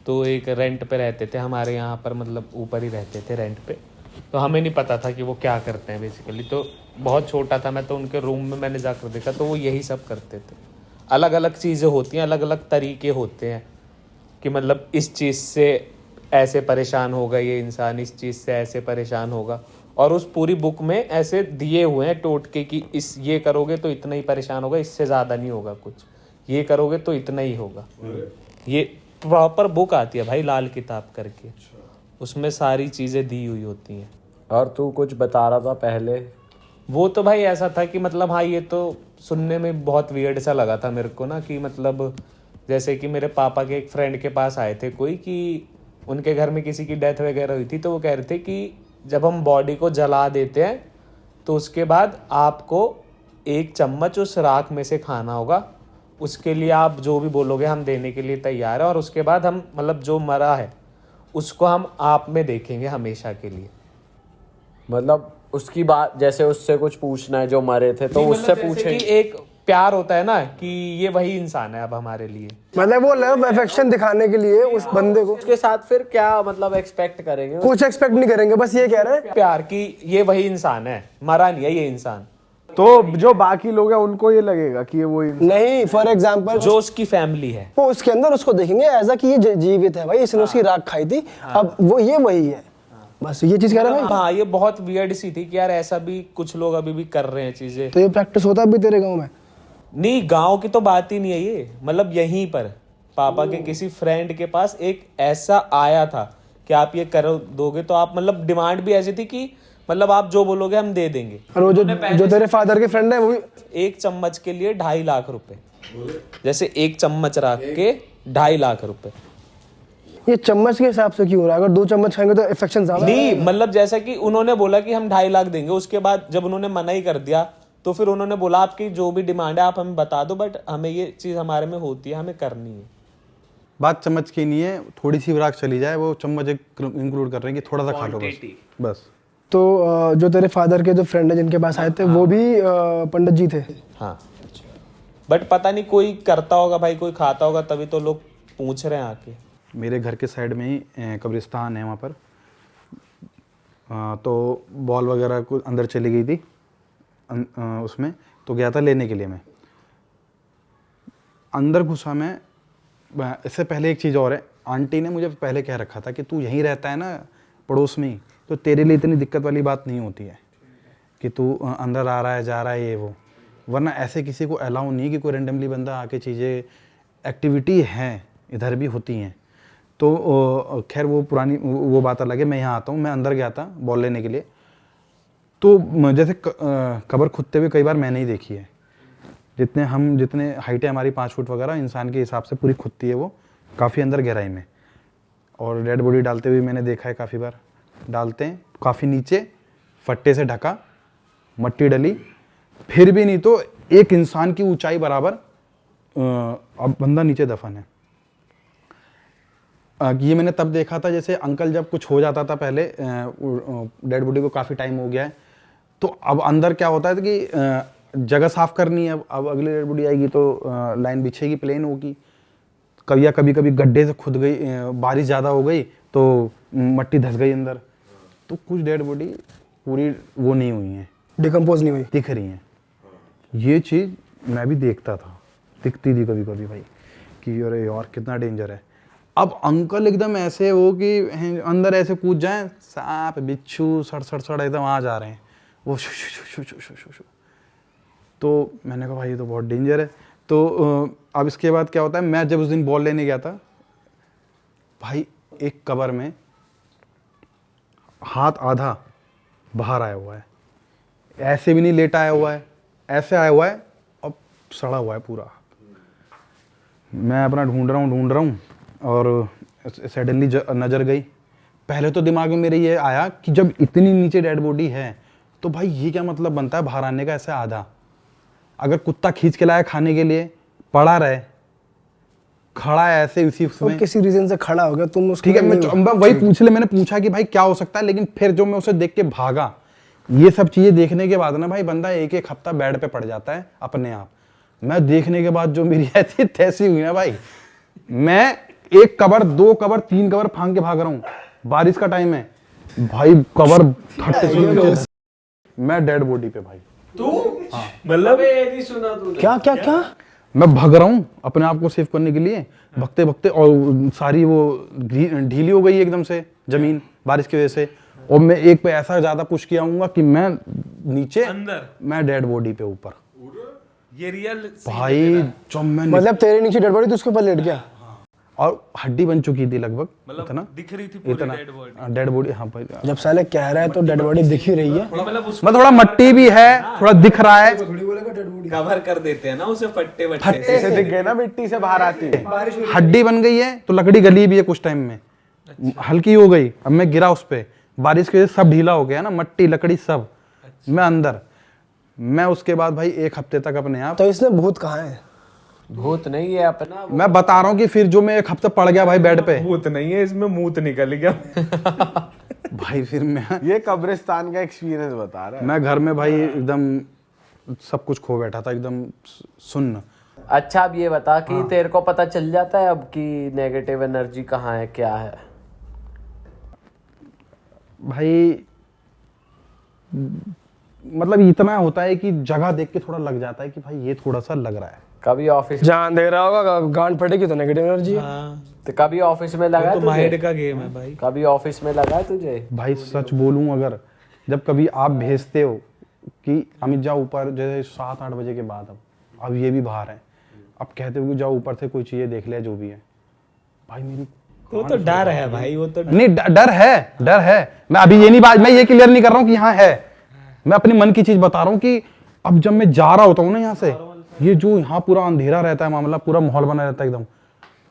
तो एक रेंट पे रहते थे हमारे यहाँ पर, मतलब ऊपर ही रहते थे रेंट पे, तो हमें नहीं पता था कि वो क्या करते हैं बेसिकली। तो बहुत छोटा था मैं, तो उनके रूम में मैंने जाकर देखा तो वो यही सब करते थे। अलग अलग चीज़ें होती हैं, अलग अलग तरीके होते हैं कि मतलब इस चीज़ से ऐसे परेशान होगा ये इंसान, इस चीज़ से ऐसे परेशान होगा। और उस पूरी बुक में ऐसे दिए हुए हैं टोटके कि इस ये करोगे तो इतना ही परेशान होगा, इससे ज़्यादा नहीं होगा कुछ, ये करोगे तो इतना ही होगा। ये प्रॉपर बुक आती है भाई लाल किताब करके, उसमें सारी चीज़ें दी हुई होती हैं। और तू कुछ बता रहा था पहले? वो तो भाई ऐसा था कि मतलब हाँ ये तो सुनने में बहुत वियर्ड सा लगा था मेरे को ना, कि मतलब जैसे कि मेरे पापा के एक फ्रेंड के पास आए थे कोई कि उनके घर में किसी की डेथ वगैरह हुई थी, तो वो कह रहे थे कि जब हम बॉडी को जला देते हैं तो उसके बाद आपको 1 चम्मच उस राख में से खाना होगा, उसके लिए आप जो भी बोलोगे हम देने के लिए तैयार है, और उसके बाद हम मतलब जो मरा है उसको हम आप में देखेंगे हमेशा के लिए। मतलब उसकी बात, जैसे उससे कुछ पूछना है जो मरे थे तो उससे जैसे पूछे कि एक प्यार होता है ना कि ये वही इंसान है अब हमारे लिए। मतलब वो लव अफेक्शन दिखाने के लिए उस बंदे को उसके साथ फिर क्या मतलब एक्सपेक्ट करेंगे? कुछ एक्सपेक्ट नहीं करेंगे, बस ये कह रहे हैं प्यार की ये वही इंसान है, मरा नहीं है ये इंसान। तो जो बाकी लोग हैं उनको ये लगेगा कि ये वो नहीं। फॉर एग्जाम्पल जो उसकी फैमिली है वो उसके अंदर उसको देखेंगे ऐसा कि ये जीवित है भाई, इसने उसकी राख खाई थी, अब वो ये वही है, बस ये चीज कह रहे हैं भाई। हाँ, ये बहुत वियर्ड सी थी कि यार ऐसा भी कुछ लोग अभी भी कर रहे हैं चीजें। तो ये प्रैक्टिस होता भी तेरे गाँव में? नहीं, गांव की तो बात ही नहीं है ये, मतलब यहीं पर पापा के किसी फ्रेंड के पास एक ऐसा आया था कि आप ये कर दोगे तो आप, मतलब डिमांड भी ऐसी थी कि मतलब आप जो बोलोगे हम दे देंगे। और वो जो तेरे फादर के फ्रेंड है वो भी 1 चम्मच के लिए 2.5 लाख रुपए, जैसे 1 चम्मच रख के 2.5 लाख रुपए। ये चम्मच के हिसाब से क्यों हो रहा है? अगर 2 चम्मच खाएंगे तो इन्फेक्शन ज्यादा नहीं, मतलब जैसा कि उन्होंने बोला कि हम 2.5 लाख देंगे, उसके बाद जब उन्होंने मना ही कर दिया तो फिर उन्होंने बोला आपकी जो भी डिमांड है आप हमें बता दो, बट हमें ये चीज हमारे में होती है, हमें करनी है। बात चम्मच की नहीं है, थोड़ी सी राख चली जाए वो चम्मच इंक्लूड कर रहे हैं कि थोड़ा सा खा लो बस। तो जो तेरे फादर के जो फ्रेंड है जिनके पास आए थे वो भी पंडित जी थे? हाँ, बट पता नहीं कोई करता होगा भाई, कोई खाता होगा, तभी तो लोग पूछ रहे हैं आके। मेरे घर के साइड में ही कब्रिस्तान है वहाँ पर, तो बॉल वगैरह को अंदर चली गई थी उसमें, तो गया था लेने के लिए मैं। अंदर घुसा मैं, इससे पहले एक चीज़ और है, आंटी ने मुझे पहले कह रखा था कि तू यहीं रहता है ना पड़ोस में ही, तो तेरे लिए इतनी दिक्कत वाली बात नहीं होती है कि तू अंदर आ रहा है जा रहा है ये वो, वरना ऐसे किसी को अलाउ नहीं कि कोई रेंडमली बंदा आके चीज़ें, एक्टिविटी हैं इधर भी होती हैं। तो खैर वो पुरानी वो बात अलग है। मैं यहाँ आता हूँ, मैं अंदर गया था बॉल लेने के लिए, तो जैसे कब्र खुदते हुए कई बार मैंने ही देखी है। जितने हाइट है हमारी 5 फुट वगैरह, इंसान के हिसाब से पूरी खुदती है वो, काफ़ी अंदर गहराई में। और डेड बॉडी डालते हुए मैंने देखा है, काफ़ी बार डालते हैं, काफ़ी नीचे फट्टे से ढका, मट्टी डली, फिर भी नहीं तो एक इंसान की ऊंचाई बराबर अब बंदा नीचे दफन है। ये मैंने तब देखा था जैसे अंकल जब कुछ हो जाता था पहले, डेड बॉडी को काफ़ी टाइम हो गया है, तो अब अंदर क्या होता है कि जगह साफ करनी है, अब अगली डेड बॉडी आएगी तो लाइन बिछेगी, प्लेन होगी, कभी कभी गड्ढे से खुद गई, बारिश ज़्यादा हो गई तो मट्टी धस गई अंदर, तो कुछ डेड बॉडी पूरी वो नहीं हुई हैं, डिकम्पोज नहीं हुई, दिख रही हैं। ये चीज़ मैं भी देखता था, दिखती थी कभी कभी भाई कि अरे यार कितना डेंजर है। अब अंकल एकदम ऐसे हो कि अंदर ऐसे कूद जाएं, सांप बिच्छू सड़ एकदम आ जा रहे हैं, वो शु शु शु शु शु शु शु। तो मैंने कहा भाई ये तो बहुत डेंजर है। तो अब इसके बाद क्या होता है, मैं जब उस दिन बॉल लेने गया था भाई, एक कब्र में हाथ आधा बाहर आया हुआ है, ऐसे भी नहीं लेटा आया हुआ है, ऐसे आया हुआ है, अब सड़ा हुआ है पूरा। मैं अपना ढूंढ रहा हूँ और सडनली नज़र गई। पहले तो दिमाग में मेरे ये आया कि जब इतनी नीचे डेड बॉडी है तो भाई ये क्या मतलब बनता है बाहर आने का ऐसे आधा। अगर कुत्ता खींच के लाया खाने के लिए, पड़ा रहे, खड़ा है ऐसे उसी उसमें, किसी रीजन से खड़ा हो गया, तुम उसको ठीक है, मैं वही पूछ ले, मैंने पूछा कि भाई क्या हो सकता है, लेकिन फिर जो मैं उसे देख के भागा, ये सब चीजें देखने के बाद ना भाई बंदा एक हफ्ता बेड पे पड़ जाता है अपने आप। मैं देखने के बाद जो मेरी ऐसी तैसी हुई ना भाई, मैं 1 कबर 2 कबर 3 कबर फांग के भाग रहा हूँ, बारिश का टाइम है भाई, कबर फट, मैं डेड बॉडी पे भाई। तू मतलब ये नहीं सुना तूने? क्या मैं भाग रहा हूँ अपने आप को सेव करने के लिए, भगते भगते, और सारी वो ढीली हो गई एकदम से जमीन बारिश की वजह से, और मैं एक पे ऐसा ज्यादा पुश किया हूँ कि मैं नीचे अंदर, मैं डेड बॉडी पे ऊपर। ये रियल भाई जब मैं मतलब तेरे नीचे डेड बॉडी तो उसके ऊपर लेट गया? और हड्डी बन चुकी थी लगभग, मतलब इतना दिख रही थी पूरी इतना डेड बॉडी। Dead body. हाँ भाई, जब साले कह रहा है तो डेड बॉडी दिख ही रही है। मतलब उस मैं थोड़ा मट्टी भी है, थोड़ा दिख रहा है। कवर कर देते हैं ना उसे फट्टे वट्टे। ऐसे दिख गए ना, मिट्टी से बाहर आती है। हड्डी बन गई है तो लकड़ी गली भी है कुछ टाइम में, हल्की हो गई। अब मैं गिरा उस पे, बारिश की वजह से सब ढीला हो गया ना, मट्टी लकड़ी सब। मैं अंदर, मैं उसके बाद भाई 1 हफ्ते तक अपने आप, तो इसमें भूत कहाँ है? भूत नहीं है अपना, मैं बता रहा हूँ कि फिर जो मैं 1 हफ्ते पड़ गया भाई बेड पे भूत नहीं है इसमें, मूत निकल गया। भाई, फिर मैं ये कब्रिस्तान का एक्सपीरियंस बता रहा है। मैं घर में भाई एकदम सब कुछ खो बैठा था, एकदम सुन्न। अच्छा अब ये बता कि तेरे को पता चल जाता है अब कि नेगेटिव एनर्जी कहाँ है, क्या है? भाई मतलब इतना होता है कि जगह देख के थोड़ा लग जाता है कि भाई ये थोड़ा सा लग रहा है। कभी ऑफिस, जहाँ दे रहा होगा गांड फटेगी तो नेगेटिव एनर्जी है। तो कभी ऑफिस में लगा है तो माइंड तुझे? का गेम है भाई। कभी ऑफिस में लगा है तुझे? भाई सच बोलूं, अगर जब कभी आप भेजते हो कि अमित जाओ ऊपर, जैसे 7-8 बजे के बाद, अब ये भी बाहर है, अब कहते हो कि जाओ ऊपर से कोई चीजें देख ले जो भी है, भाई मेरी वो तो डर है भाई, वो तो नहीं डर है। मैं अभी ये नहीं बात, मैं ये क्लियर नहीं कर रहा हूँ कि यहाँ है, मैं अपने मन की चीज बता रहा हूँ कि अब जब मैं जा रहा होता हूँ ना यहाँ से, ये जो यहाँ पूरा अंधेरा रहता है, मामला पूरा माहौल बना रहता है एकदम,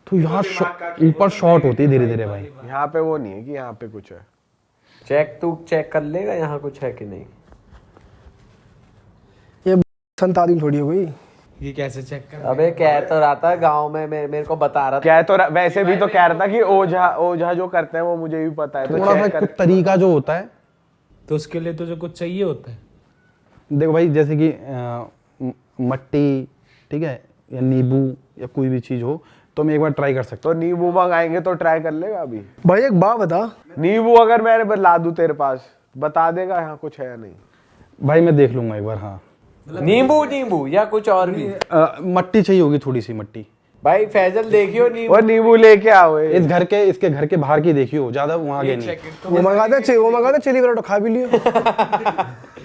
तो यहाँ ऊपर शॉर्ट होती है धीरे धीरे भाई। यहाँ पे वो नहीं है कि यहाँ पे कुछ है। तू चेक कर लेगा यहाँ कुछ है कि नहीं? ये संत आदमी थोड़ी हो गई। ये कैसे चेक कर? अबे कह तो रहा था गांव में, मेरे को बता रहा था। क्या है तो वैसे भी तो कह रहा था कि ओझा जो करते हैं वो मुझे भी पता है, तो थोड़ा check सा कुछ तरीका जो होता है, तो उसके लिए तुझे कुछ चाहिए होता है। देखो भाई, जैसे कि मट्टी, ठीक है, या नींबू या कोई भी चीज हो, तो मैं एक बार ट्राई कर सकता तो नींबू मंगाएंगे तो ट्राई कर लेगा अभी। भाई एक बात बता, नींबू अगर मैं ला दूं तेरे पास, बता देगा यहाँ कुछ है या नहीं? हूँ भाई, मैं देख लूंगा एक बार। हाँ, नींबू या कुछ और भी? मट्टी चाहिए होगी, थोड़ी सी मट्टी। भाई फैजल देखियो नींबू। वो नींबू लेके आओ। इसके घर के बाहर की देखियो, ज्यादा वहाँ आगे नहीं। वो मंगाते चिली पराठा खा भी लियो।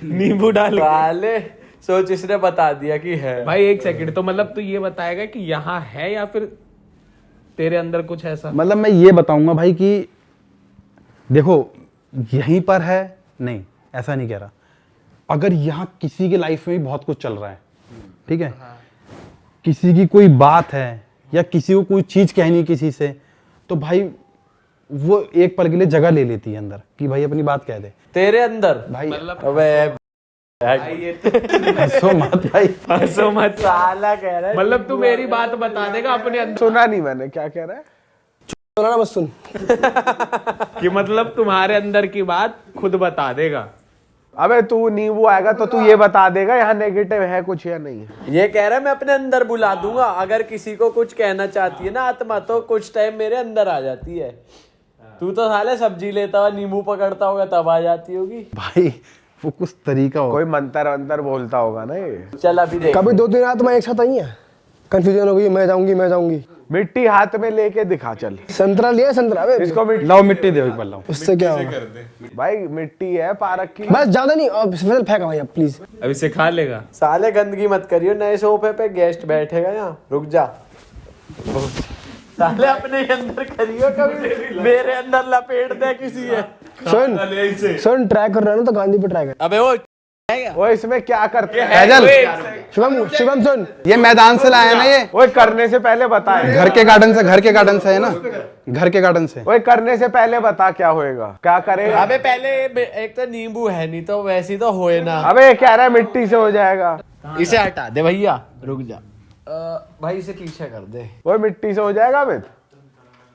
नींबू डाल। साले सोच, इसने बता दिया कि है। भाई 1 सेकंड, तो मतलब तू ये बताएगा कि यहाँ है या फिर तेरे अंदर कुछ ऐसा? मतलब मैं ये बताऊंगा भाई कि देखो यहीं पर है, नहीं ऐसा नहीं कह रहा, अगर यहाँ किसी के लाइफ में भी बहुत कुछ चल रहा है, ठीक है, किसी की कोई बात है या किसी को कोई चीज कहनी किसी से, तो भाई वो एक पल के लिए जगह ले लेती है अंदर कि भाई अपनी बात कह दे तेरे अंदर भाई। अबे हंसो मत भाई, हंसो मत। साला कह रहा है मतलब तू मेरी बात बता देगा अपने अंदर सुना नहीं मैंने, क्या कह रहा है? सुना ना, बस सुन। कि मतलब तुम्हारे अंदर की बात खुद बता देगा। अबे तू नींबू आएगा तो तू ये बता देगा यहाँ नेगेटिव है कुछ या नहीं है। ये कह रहा है मैं अपने अंदर बुला दूंगा, अगर किसी को कुछ कहना चाहती है ना आत्मा, तो कुछ टाइम मेरे अंदर आ जाती है। तू तो साले सब्जी लेता हुआ नींबू पकड़ता होगा तब आ जाती होगी। भाई वो कुछ तरीका हो। कोई मंतर अंतर बोलता होगा ना ये। चल अभी देख। कभी 2-3 आत्मा एक साथ आई है, कंफ्यूजन हो गई, मैं जाऊंगी। मिट्टी हाथ में लेके दिखा चल। संतरा लिया, संतरा बे। इसको लाओ मिट्टी दे एक बार, लाओ। उससे क्या होगा? भाई मिट्टी है पार्क की। बस ज्यादा नहीं, अब फैसल फेंका भाई, अब प्लीज। अब इसे खा लेगा। साले गंदगी मत करियो, नए सोफे पे गेस्ट बैठेगा यहाँ, रुक जा। साले अपने अंदर करियो, कभी मेरे अंदर लपेट दे किसी है। सुन ट्राई कर रहा है ना, तो गांधी पे ट्राई कर। अबे वो वो इसमें क्या करते हैं? फैजल, शिवम सुन, ये मैदान से लाया ना, ये वो करने से पहले बताए। घर के गार्डन से है ना, घर के गार्डन से। वो करने से पहले बता क्या होएगा, क्या करेगा? अबे पहले एक तो नींबू है नहीं, तो वैसे ही तो होए ना। अबे ये कह रहा है मिट्टी से हो जाएगा। इसे हटा दे भैया, रुक जा। भाई इसे पीछे कर दे। वो मिट्टी से हो जाएगा अमित,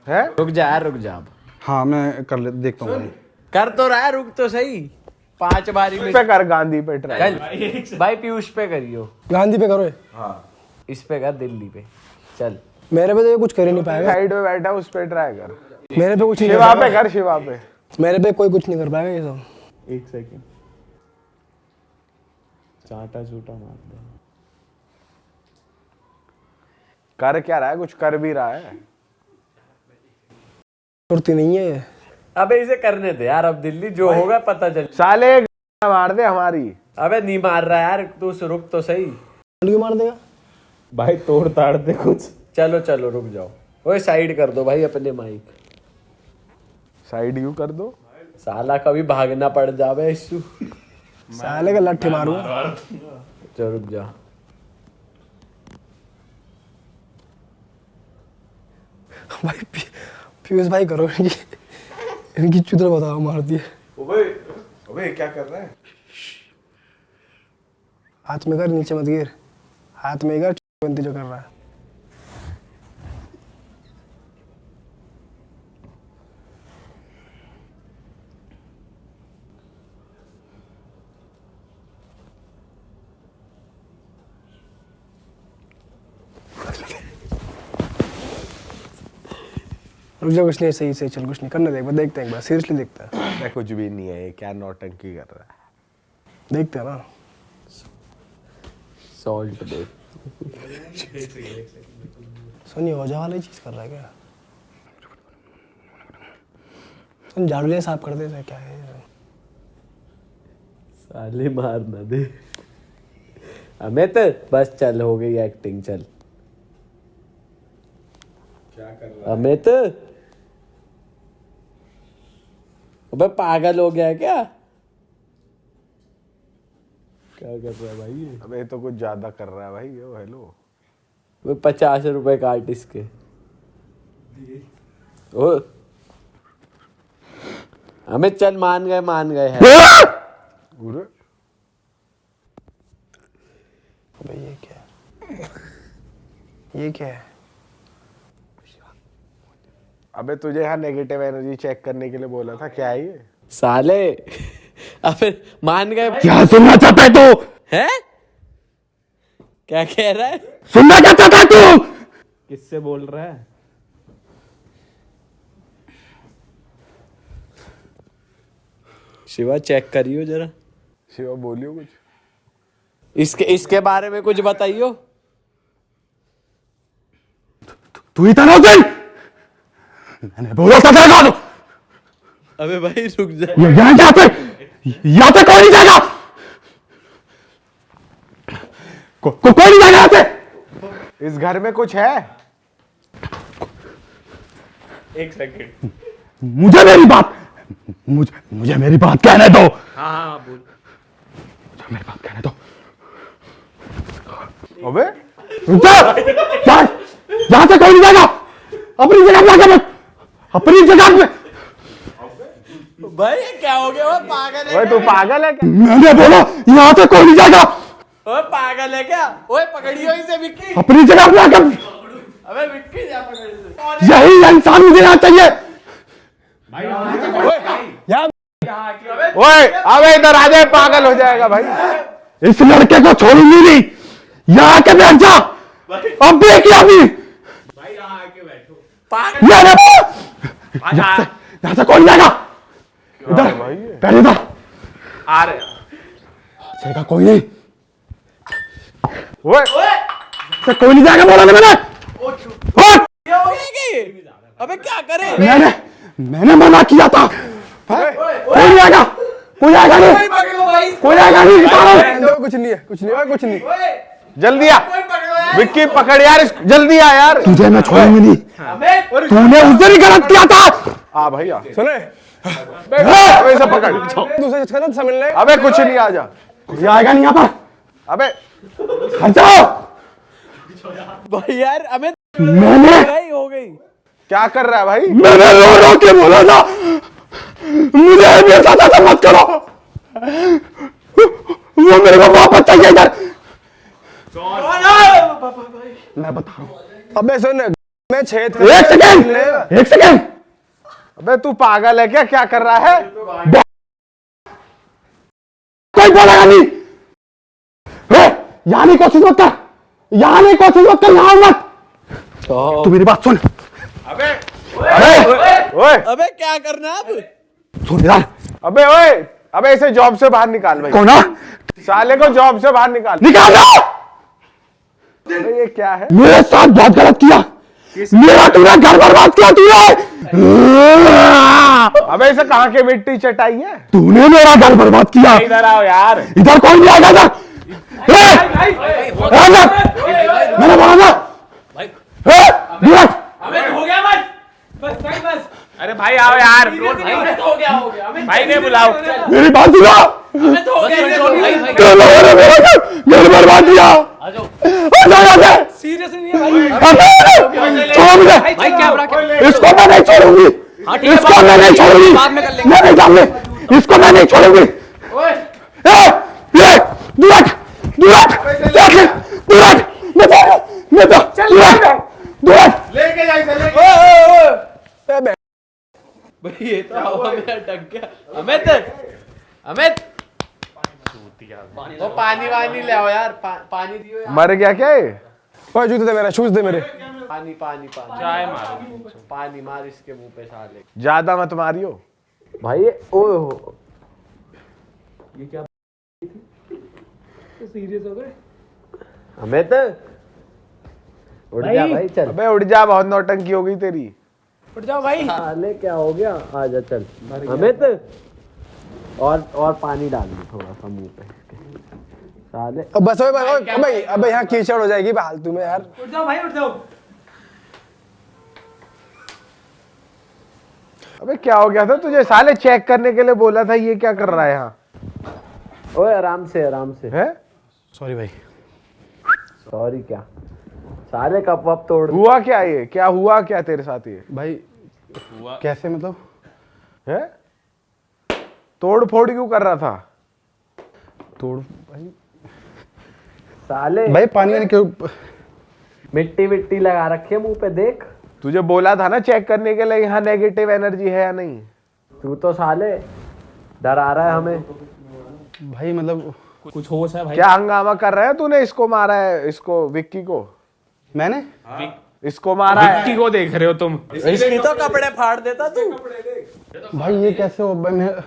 है? रुक जा यार, रुक जा अब। हाँ मैं कर ले, देखता हूँ। कर तो रहा है, रुक तो सही। 5 बारी में पे कर, गांधी पे ट्राई। चल भाई, पीयूष पे करियो। गांधी पे करो। इस पे कर, दिल्ली पे। चल मेरे पे तो ये कुछ कर ही नहीं पाएगा। साइड में बैठा उस पे ट्राई कर। मेरे पे कुछ नहीं शिवा कर पे कर, शिवा पे। मेरे पे कोई कुछ नहीं कर पाएगा ये सब। 1 सेकंड, चाटा चूटा मार दे। कर क्या रहा है? कुछ कर भी रहा है। सुरती नहीं है ये। अबे इसे करने दे यार, अब दिल्ली जो होगा पता चल। साले मार दे हमारी। अबे नहीं मार रहा यार, तू रुक तो सही। क्यों मार देगा? भाई तोड़ ताड़ दे कुछ। चलो चलो रुक जाओ। ओए साइड कर दो भाई अपने माइक। साइड यू कर दो। साला कभी भागना पड़ जावे इशू। साले का लट्ठे मारूंगा। चल रुक जा। भाई पीयूष भाई करो इनकी चुदर बताओ मार दिए। ओबे क्या कर रहा है? हाथ में कर, नीचे मत गिर। हाथ में कर, बनती जो कर रहा है। रुक जा, कुछ नहीं, सही सही चल, कुछ नहीं करने दे, एक बार देखते हैं, एक बार सीरियसली देखते हैं। कुछ भी नहीं है, ये क्या नौटंकी कर रहा है। देखते हैं ना। सॉल्ट दे। सुन, ये ओझा वाली चीज कर रहा है क्या? सुन, झाड़ू ले साफ कर दे, ऐसा क्या है? साले मार ना दे। अमित बस चल, हो गई एक्टिंग, चल। क्या कर रहा है अमित? अबे पागल हो गया है क्या? क्या कर रहा है भाई ये? अबे ये तो कुछ ज्यादा कर रहा है भाई। ओ हेलो। वो 50 रुपए काट इसके। ओ अमित चल, मान गए हैं। गुरु अबे ये क्या है? ये क्या है? अबे तुझे यहाँ नेगेटिव एनर्जी चेक करने के लिए बोला था, क्या है ये? साले अबे मान गए। क्या सुनना चाहता है तू? है क्या कह रहा है? सुनना क्या चाहता है तू? किससे बोल रहा है? शिवा चेक करियो जरा। शिवा बोलियो कुछ। इसके बारे में कुछ बताइयो। तू ही था ना उसे? मैंने बोला था तेरे को। अबे भाई रुक जा। यहाँ पे कोई नहीं जाएगा। कोई नहीं जाएगा यहाँ से। इस घर में कुछ है? एक सेकंड। मुझे मेरी बात कहने दो। हाँ बोल। मुझे मेरी बात कहने दो। अबे रुक जा। यहाँ से कोई नहीं जाएगा। अपनी जगह पे आके बैठ। अपनी जगह पे। भाई क्या हो गया? वो पागल है ओए तू पागल है क्या? मैंने बोला यहाँ से कोई नहीं जाएगा। ओए पागल है क्या? ओए पकड़ियो इसे विक्की। अपनी जगह पे आके। अबे विक्की जा पकड़ इसे। यही इंसान मुझे यहाँ चाहिए। ओए अबे इधर आ जाए, पागल हो जाएगा भाई। इस लड़के को छोड़ूंगी नहीं। यहाँ के बैठ जा। अब देख लिया अभी। भाई यहाँ आके बैठो। पागल यहाँ से कोई नहीं जाएगा। इधर पहले इधर आ रहे जाएगा कोई नहीं। ओए से कोई नहीं जाएगा बोला ना मैंने। क्या हो गया कि? अबे क्या करे? मैंने मना किया था। कोई नहीं आएगा। कोई आएगा नहीं। कोई आएगा नहीं। कुछ नहीं है, कुछ नहीं है, कुछ नहीं। जल्दी आ विक्की, पकड़ यार इसको, जल्दी आ यार। तुझे मैं छोड़ूंगी नहीं। तूने उस दिन ही गलत किया था। आ भाई आ। सुने, अबे इसे पकड़। दूसरे से समझ ले। अबे कुछ नहीं, आ जा। कोई आएगा नहीं यहाँ पर। अबे हटाओ। भाई यार अमित मैंने हो गई। क्या कर रहा है भाई? मैंने रो के बोला था मुझे मेरे साथ ऐसा मत करो। वो मेरे को वापस चाहिए इधर। मैं बता रहा हूँ। अबे सुन, मैं छेद एक सेकेंड। अबे तू पागल है क्या? क्या कर रहा है? कोई बोलेगा नहीं। यहाँ नहीं कोशिश मत कर। यहाँ मत। तू मेरी बात सुन। अबे ओए अबे क्या करना अब? सुन यार। अबे ओए, अबे इसे जॉब से बाहर निकाल भाई। कौन है? साले को जॉब से बाहर निकाल। निकाल दो। अबे ये क्या है? मेरे साथ बहुत गलत किया। मेरा पूरा घर बर्बाद किया तूने। अबे इसे कहाँ के मिट्टी चटाई है? तूने मेरा घर बर्बाद किया। इधर आओ यार। इधर कोई नहीं आएगा इधर। मैंने बोला ना। अरे भाई आओ यार भाई ने बुलाओ मेरी बात सुनो तुम लोगों ने मेरा घर बर्बाद किया आ जाओ यहाँ से सीरियस नहीं है भाई इसको मैं नहीं छोड़ूंगी इसको मैं नहीं छोड़ूंगी मैं नहीं जाऊंगी इसको मैं नहीं छोड़ूंगी ये दुराट दुराट दुराट मैं तो दुराट लेके जाए भाई ये तो हवा में अटक गया। अमित अमित वो पानी वानी ले आओ यार पानी दियो यार। मर गया क्या ये? ओए जूते दे मेरा शूज दे मेरे पानी पानी पानी चाय मारो पानी मार इसके मुंह पे साले। ज्यादा मत मारियो भाई ये ओ ये क्या सीरियस हो गए अमित उठ जा भाई चल। अबे उठ जा, बहुत नौटंकी हो गई तेरी। उठ जाओ भाई साले क्या हो गया आजा चल अमित और पानी डाल दे थोड़ा सा मुंह पे इसके साले। अब बस भाई अबे यहाँ कीचड़ हो जाएगी फालतू में यार। उठ जाओ भाई उठ जाओ। अबे क्या हो गया था तुझे? साले चेक करने के लिए बोला था, ये क्या कर रहा है यहाँ? ओए आराम से है? सॉरी भाई। सॉरी क्या साले कप वप तोड़ हुआ क्या ये? क्या हुआ क्या तेरे साथ ये? भाई कैसे मतलब? है? तोड़ फोड़ क्यों कर रहा था? तोड़ भाई साले भाई पानी वानी क्यों? मिट्टी विट्टी लगा रखी है मुंह पे देख। तुझे बोला था ना चेक करने के लिए यहाँ नेगेटिव एनर्जी है या नहीं। तू तो साले डरा रहा है हमें। भाई मतलब कुछ होश है भाई? क्या हंगामा कर रहा है तूने? इसको मारा है, इसको विक्की को मैंने इसको मारा है। विक्की को देख रहे हो तुम? इसकी तो कपड़े फाड़ देता तू। भाई ये कैसे हो? मैं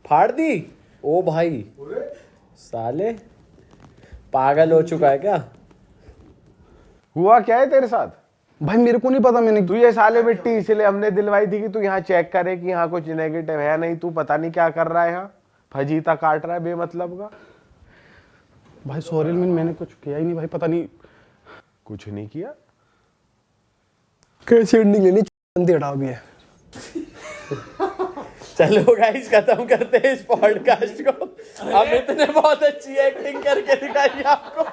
फाड़ दी ओ भाई साले पागल हो चुका है क्या? हुआ क्या है तेरे साथ? भाई मेरे को नहीं पता मैंने तू ये साले मिट्टी इसलिए हमने दिलवाई थी कि तू यहाँ चेक करे कि यहाँ कुछ नेगेटिव है नहीं। तू पता नहीं क्या कर रहा है यहाँ, फजीता काट रहा है बेमतलब का। भाई सॉरी मैंने कुछ किया ही नहीं भाई, पता नहीं कुछ नहीं किया। कैसे एंडिंग लेनी चाहिए हटाओ भी है। चलो गाइस खत्म करते हैं इस पॉडकास्ट को। अमित ने बहुत अच्छी एक्टिंग करके दिखाई आपको।